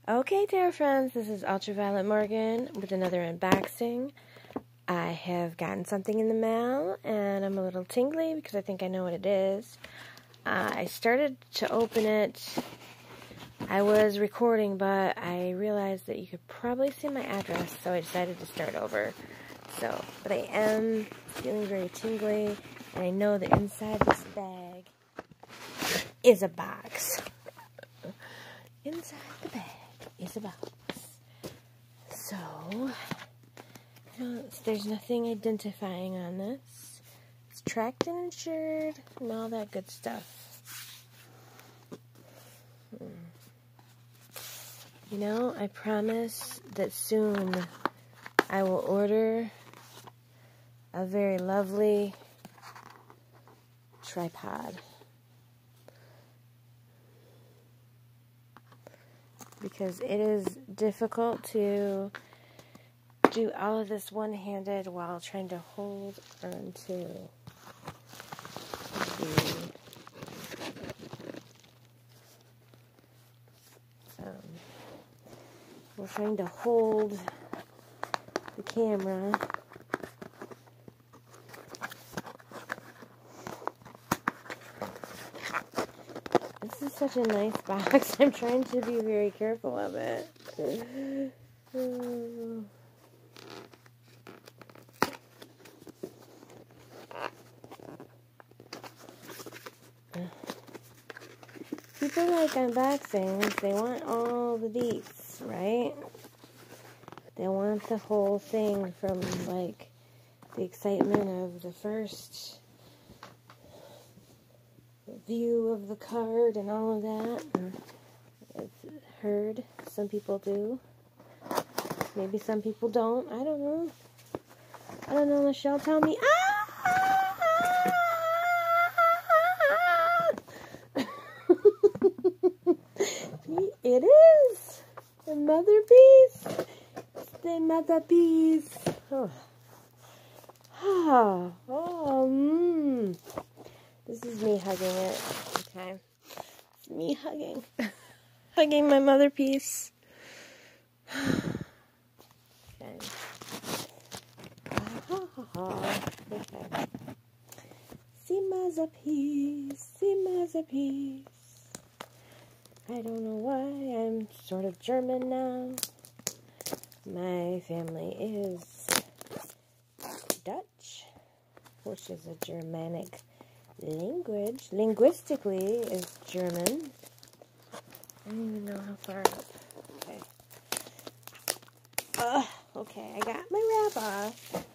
Okay, dear friends, this is Ultraviolet Morgan with another unboxing. I have gotten something in the mail, and I'm a little tingly because I think I know what it is. I started to open it. I was recording, but I realized that you could probably see my address, so I decided to start over. But I am feeling very tingly, and I know that inside this bag is a box. Inside the bag is a box. So, there's nothing identifying on this. It's tracked and insured and all that good stuff. You know, I promise that soon I will order a very lovely tripod. Because it is difficult to do all of this one-handed while trying to hold on to we're trying to hold the camera. This is such a nice box. I'm trying to be very careful of it. People like unboxings, they want all the deets, right? They want the whole thing from, like, the excitement of the first view of the card and all of that. And it's heard. Some people do. Maybe some people don't. I don't know. I don't know, Michelle. Tell me. It is the motherpeace. It's the motherpeace. This is me hugging it. Okay, it's me hugging, hugging my motherpeace. Okay. Okay. See motherpeace. I don't know why I'm sort of German now. My family is Dutch, which is a Germanic language. Linguistically is German. I don't even know how far up. Okay. Okay, I got my wrap off.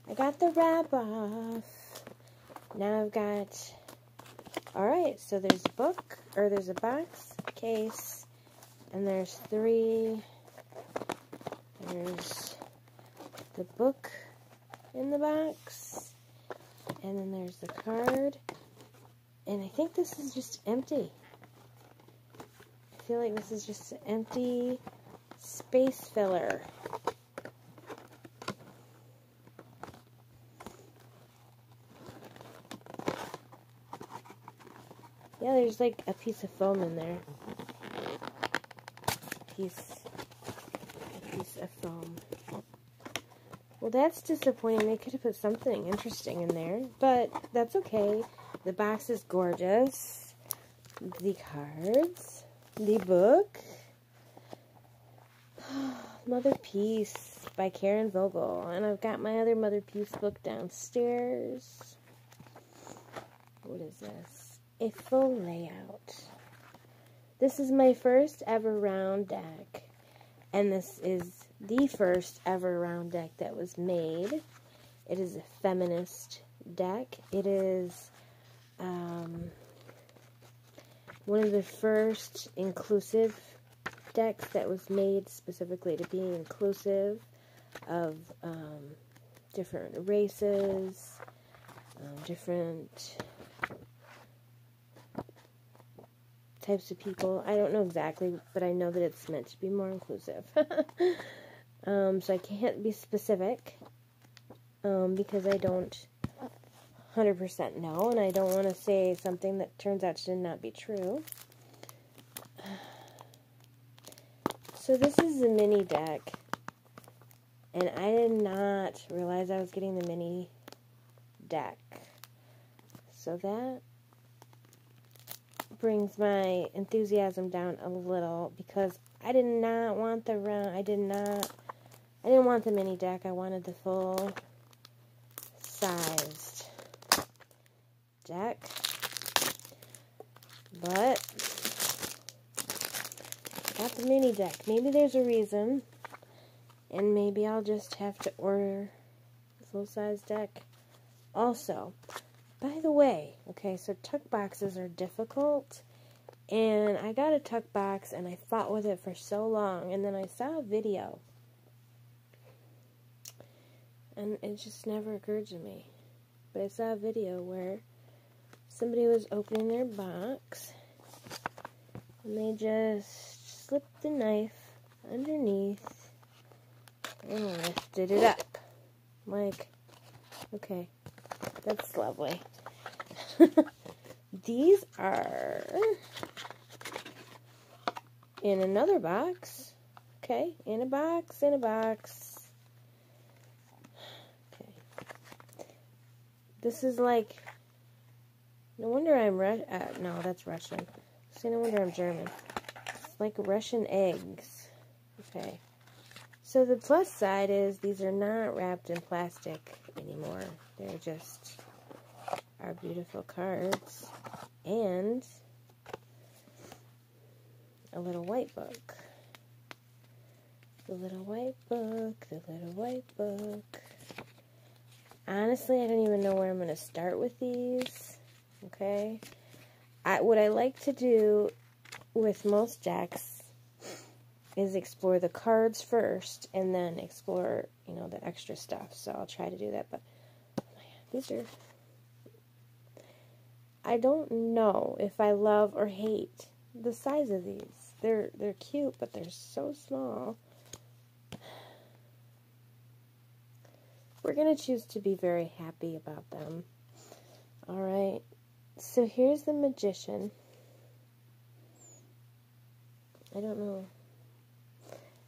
I got the wrap off. Now I've got... Alright, so there's a book, or there's a box, case, and there's three. There's the book in the box, and then there's the card, and I think this is just empty. I feel like this is just an empty space filler. Yeah, there's like a piece of foam in there. A piece of foam. Well, that's disappointing. They could have put something interesting in there, but that's okay. The box is gorgeous. The cards, the book. Motherpeace by Karen Vogel, and I've got my other Motherpeace book downstairs. What is this? A full layout. This is my first ever round deck, and this is the first ever round deck that was made. It is a feminist deck. It is one of the first inclusive decks that was made specifically to be inclusive of different races, different types of people. I don't know exactly, but I know that it's meant to be more inclusive. So I can't be specific because I don't 100% know, and I don't want to say something that turns out to not be true. So this is the mini deck, and I did not realize I was getting the mini deck. So that brings my enthusiasm down a little, because I did not want the round, I didn't want the mini deck. I wanted the full sized deck. But I got the mini deck. Maybe there's a reason, and maybe I'll just have to order the full size deck also. By the way, okay, so tuck boxes are difficult, and I got a tuck box, and I fought with it for so long, and then I saw a video, and it just never occurred to me, but I saw a video where somebody was opening their box, and they just slipped the knife underneath, and lifted it up. I'm like, okay, that's lovely. These are in another box. Okay, in a box, in a box. Okay. This is like, no wonder I'm no, that's Russian. See, no wonder I'm German. It's like Russian eggs. Okay. So the plus side is these are not wrapped in plastic anymore. They're just our beautiful cards. And a little white book. The little white book, the little white book. Honestly, I don't even know where I'm going to start with these. Okay? What I like to do with most decks is explore the cards first and then explore, you know, the extra stuff. So I'll try to do that, but these are, I don't know if I love or hate the size of these. They're cute, but they're so small. We're going to choose to be very happy about them. Alright, so here's the Magician. I don't know.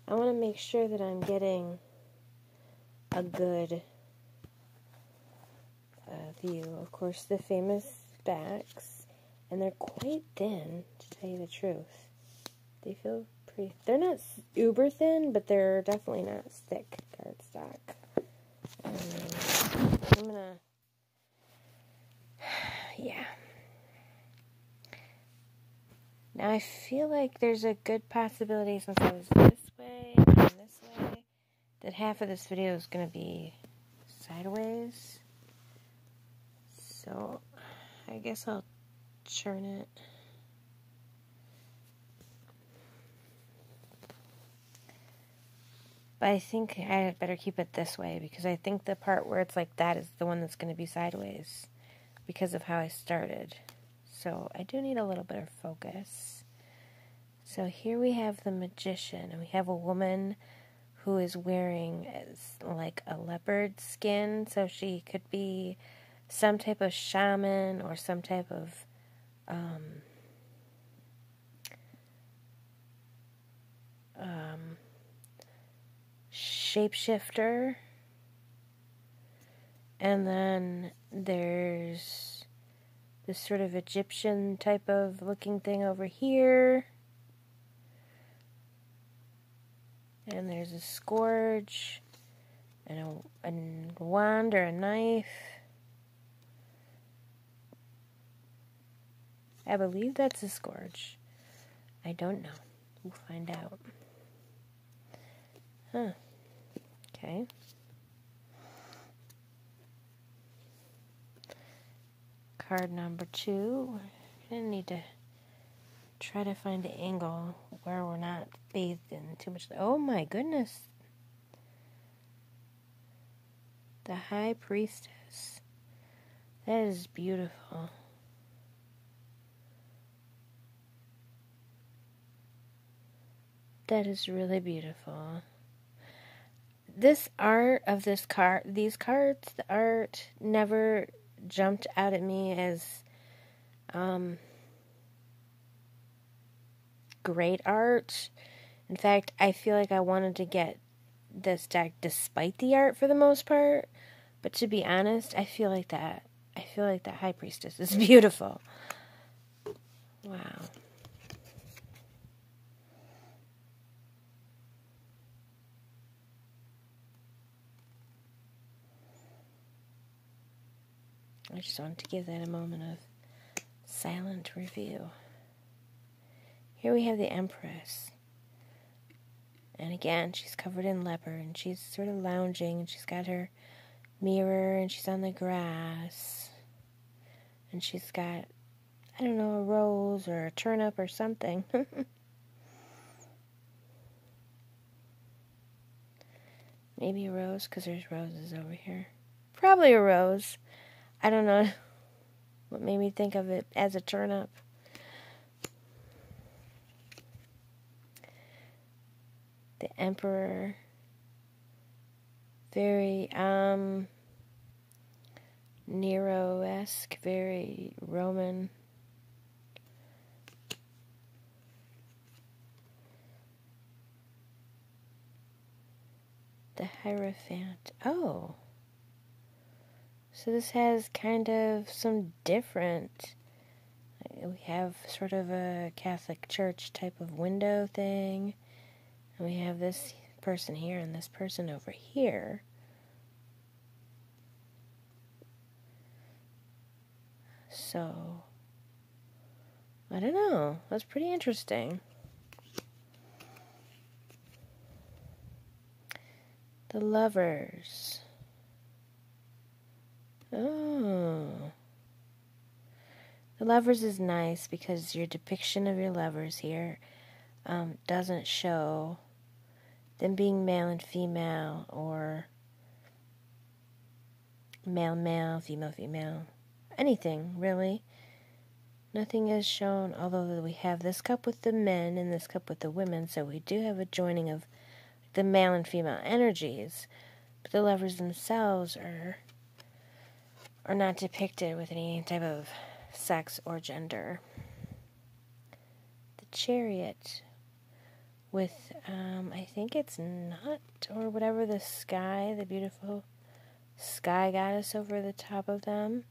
I want to make sure that I'm getting a good view. Of course, the famous backs, and they're quite thin, to tell you the truth. They feel pretty, they're not uber thin, but they're definitely not thick cardstock. I'm gonna, yeah. Now I feel like there's a good possibility, since I was this way and this way, that half of this video is gonna be sideways. So I guess I'll churn it. But I think I better keep it this way, because I think the part where it's like that is the one that's going to be sideways because of how I started. So I do need a little bit of focus. So here we have the Magician, and we have a woman who is wearing like a leopard skin, so she could be some type of shaman or some type of shapeshifter. And then there's this sort of Egyptian type of looking thing over here. And there's a scourge and a wand or a knife. I believe that's a scourge. I don't know. We'll find out. Huh. Okay. Card number 2. I need to try to find an angle where we're not bathed in too much. Oh my goodness. The High Priestess. That is beautiful. That is really beautiful. This art of these cards, the art never jumped out at me as great art. In fact, I feel like I wanted to get this deck despite the art for the most part, but to be honest, I feel like that High Priestess is beautiful. Wow. I just wanted to give that a moment of silent review. Here we have the Empress. And again, she's covered in leopard, and she's sort of lounging, and she's got her mirror, and she's on the grass. And she's got, I don't know, a rose or a turnip or something. Maybe a rose, because there's roses over here. Probably a rose. I don't know what made me think of it as a turnip. The Emperor. Very, Nero-esque, very Roman. The Hierophant. Oh. So this has kind of some different, we have sort of a Catholic Church type of window thing. And we have this person here and this person over here. So, I don't know. That's pretty interesting. The Lovers. Oh. The Lovers is nice because your depiction of your lovers here doesn't show them being male and female or male, female. Anything, really. Nothing is shown, although we have this cup with the men and this cup with the women, so we do have a joining of the male and female energies. But the lovers themselves are not depicted with any type of sex or gender. The Chariot with, I think it's Nut or whatever, the sky, the beautiful sky goddess over the top of them.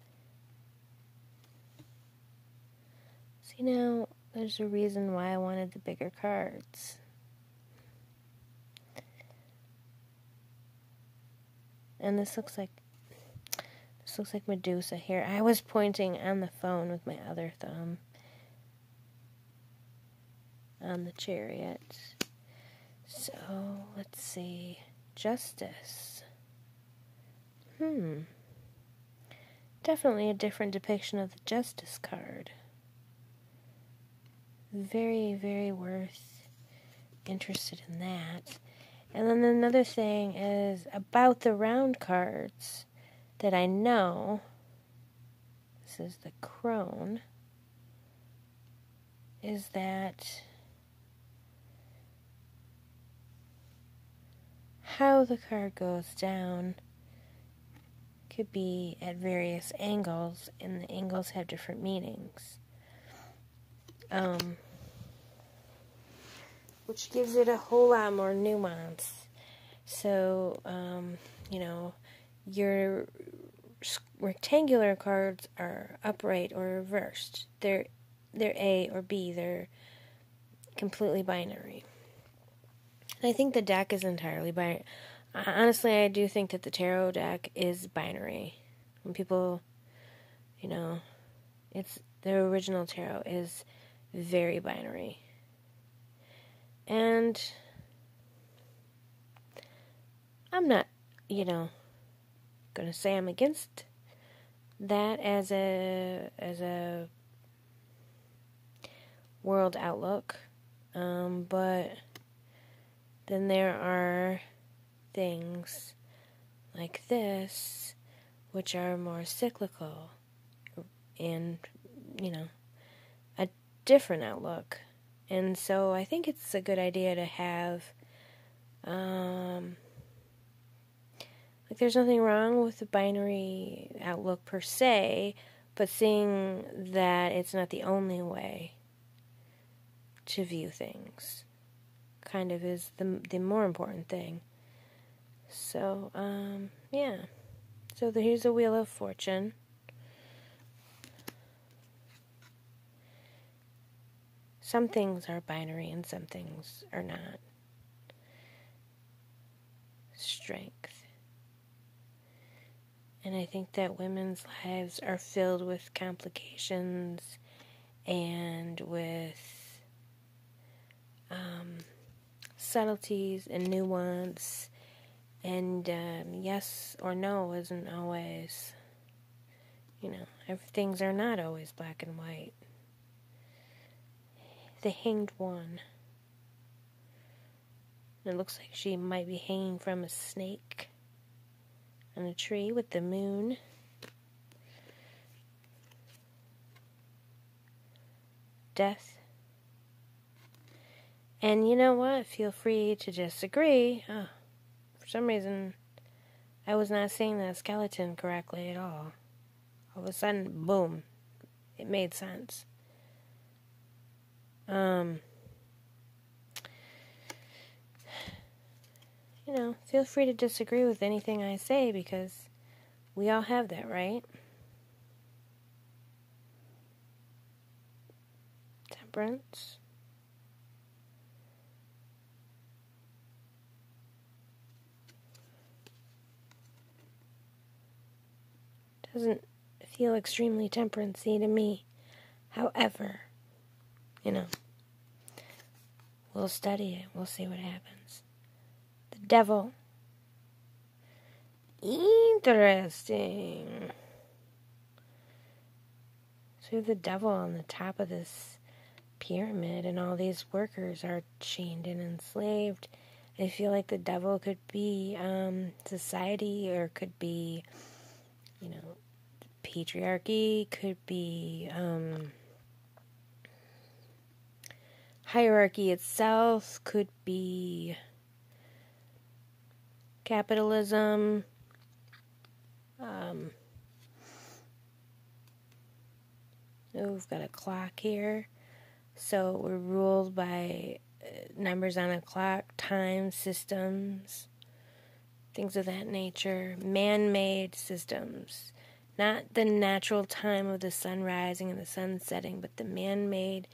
See, now, there's a reason why I wanted the bigger cards. And this looks like Medusa here. I was pointing on the phone with my other thumb on the Chariot. So, let's see. Justice. Definitely a different depiction of the Justice card. Very, very worth interested in that. And then another thing is about the round cards that I know. This is the Crone. Is that how the card goes down could be at various angles, and the angles have different meanings. Which gives it a whole lot more nuance. So, your rectangular cards are upright or reversed. They're A or B. They're completely binary. And I think the deck is entirely binary. Honestly, I do think that the tarot deck is binary. When people, it's the original tarot is very binary. And I'm not, going to say I'm against that as a world outlook. But then there are things like this which are more cyclical and, a different outlook. And so I think it's a good idea to have, there's nothing wrong with the binary outlook per se, but seeing that it's not the only way to view things kind of is the more important thing. So, yeah. So here's a Wheel of Fortune. Some things are binary and some things are not. Strength. And I think that women's lives are filled with complications and with subtleties and nuance. And yes or no isn't always, things are not always black and white. The Hanged One. It looks like she might be hanging from a snake on a tree with the moon. Death. And you know what? Feel free to disagree. For some reason, I was not seeing that skeleton correctly at all. All of a sudden, boom, it made sense. Feel free to disagree with anything I say because we all have that, right? Temperance. Doesn't feel extremely temperance-y to me. However, we'll study it. We'll see what happens. The Devil. Interesting. So the devil on the top of this pyramid and all these workers are chained and enslaved. I feel like the devil could be society, or could be, patriarchy, could be hierarchy itself, could be capitalism, we've got a clock here, so we're ruled by numbers on a clock, time systems, things of that nature, man-made systems, not the natural time of the sun rising and the sun setting, but the man-made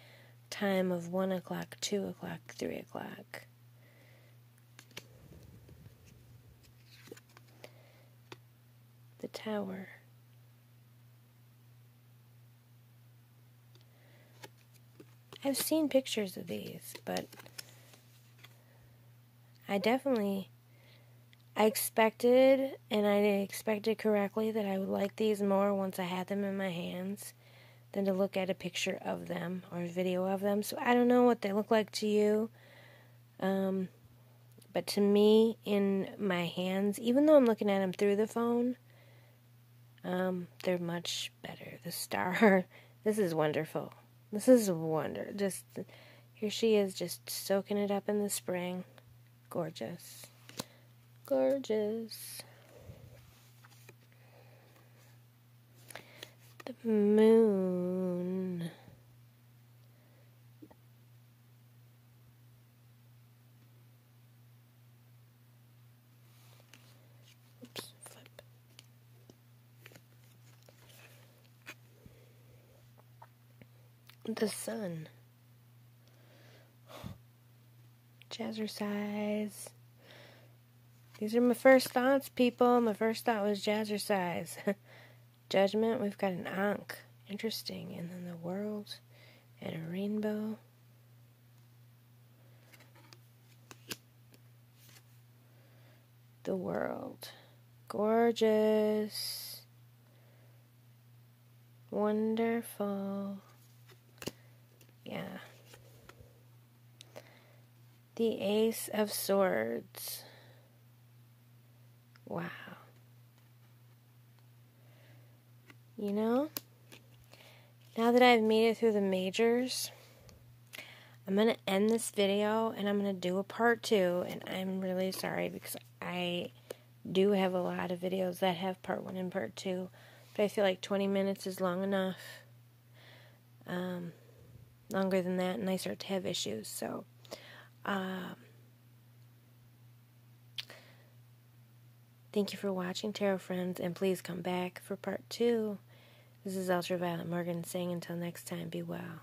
time of 1 o'clock, 2 o'clock, 3 o'clock. The Tower. I've seen pictures of these, but I expected, and I expected correctly, that I would like these more once I had them in my hands than to look at a picture of them or a video of them. So I don't know what they look like to you, but to me, in my hands, even though I'm looking at them through the phone, they're much better. The star, this is wonderful. This is a wonder. Just, here she is, just soaking it up in the spring. Gorgeous. Gorgeous. The Moon. Oops, flip. The Sun. Jazzercise. These are my first thoughts, people. My first thought was jazzercise. Judgment, we've got an Ankh. Interesting. And then the World and a rainbow. The World. Gorgeous. Wonderful. Yeah. The Ace of Swords. Wow. Now that I've made it through the majors, I'm going to end this video and I'm going to do a part 2, and I'm really sorry because I do have a lot of videos that have part 1 and part 2, but I feel like 20 minutes is long enough. Longer than that and I start to have issues, so Thank you for watching, Tarot friends, and please come back for part 2. This is Ultraviolet Morgan saying until next time, be well.